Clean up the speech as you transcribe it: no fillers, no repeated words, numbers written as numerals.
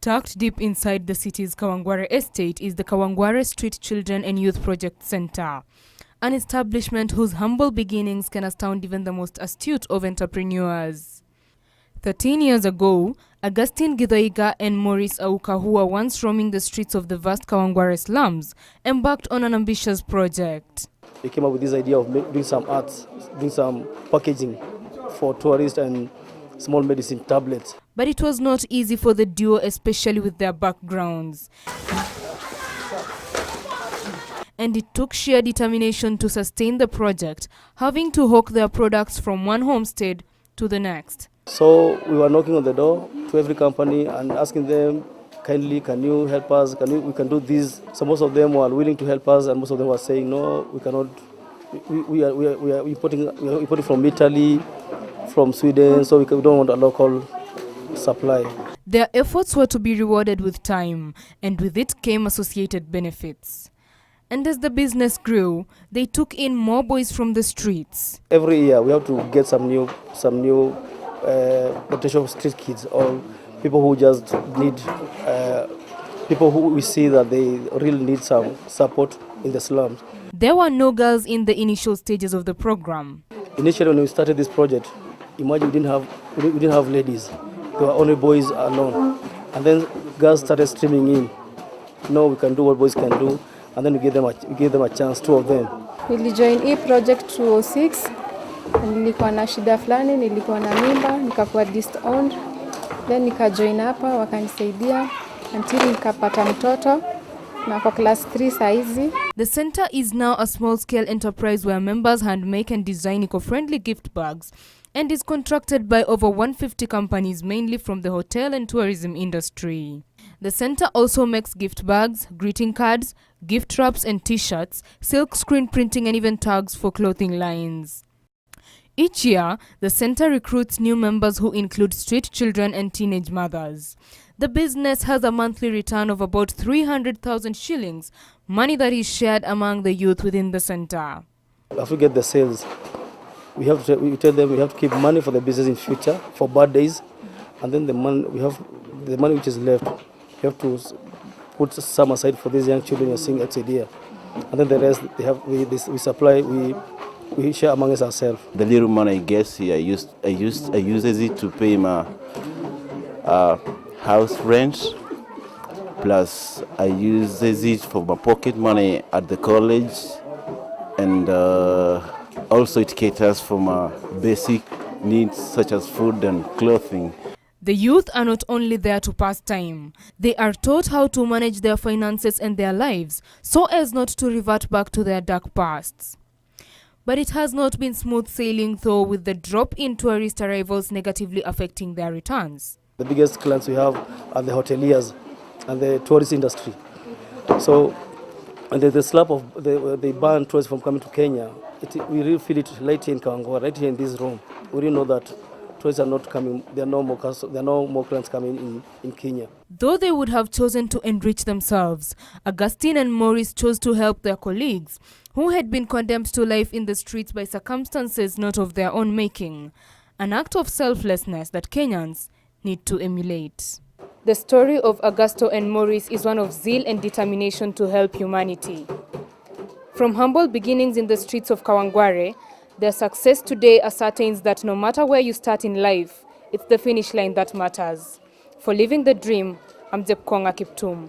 Tucked deep inside the city's Kawangware estate is the Kawangware Street Children and Youth Project Center, an establishment whose humble beginnings can astound even the most astute of entrepreneurs. 13 years ago, Augustine Githoiga and Maurice Auka, who were once roaming the streets of the vast Kawangware slums, embarked on an ambitious project. They came up with this idea of doing some arts, doing some packaging for tourists and small medicine tablets. But it was not easy for the duo, especially with their backgrounds. And it took sheer determination to sustain the project, having to hawk their products from one homestead to the next. So we were knocking on the door to every company and asking them, kindly, can you help us? We can do this. So most of them were willing to help us, and most of them were saying, no, we cannot. We are importing from Italy, from Sweden, so we don't want a local supply. Their efforts were to be rewarded with time, and with it came associated benefits. And as the business grew, they took in more boys from the streets. Every year we have to get some new potential street kids, or people who just need, people who we see that they really need some support in the slums. There were no girls in the initial stages of the program. Initially, when we started this project, imagine we didn't have ladies. There were only boys alone. And then girls started streaming in. No, we can do what boys can do. And then we gave them a chance, two of them. Nilijoin hii project 2006. Nilikuwa na shida fulani, nilikuwa na mimba, nikakuwa disowned. Then nikajoin hapa, wakanisaidia until nikapata mtoto. Na kwa class 3 saizi. The center is now a small-scale enterprise where members handmake and design eco-friendly gift bags, and is contracted by over 150 companies, mainly from the hotel and tourism industry. The center also makes gift bags, greeting cards, gift wraps and t-shirts, silk screen printing and even tags for clothing lines. Each year, the center recruits new members who include street children and teenage mothers. The business has a monthly return of about 300,000 shillings, money that is shared among the youth within the center. After we get the sales, we tell them we have to keep money for the business in future, for bad days, and then the money which is left, we have to put some aside for these young children who are seeing outside here, and then the rest we supply, we share amongst ourselves. The little money I get here, I uses it to pay my house rent, plus I uses it for my pocket money at the college, and also it caters for my basic needs such as food and clothing. The youth are not only there to pass time, they are taught how to manage their finances and their lives so as not to revert back to their dark pasts. But it has not been smooth sailing, though, with the drop in tourist arrivals negatively affecting their returns. The biggest clients we have are the hoteliers and the tourist industry. So, and the slap of the ban tourists from coming to Kenya, we really feel it right here in Kawangware, right here in this room. We really know that tourists are not coming, there are no more clients coming in Kenya. Though they would have chosen to enrich themselves, Augustine and Maurice chose to help their colleagues, who had been condemned to life in the streets by circumstances not of their own making. An act of selflessness that Kenyans need to emulate. The story of Augusto and Maurice is one of zeal and determination to help humanity. From humble beginnings in the streets of Kawangware, their success today ascertains that no matter where you start in life, it's the finish line that matters. For living the dream, I'm Jepkong'a Kiptum.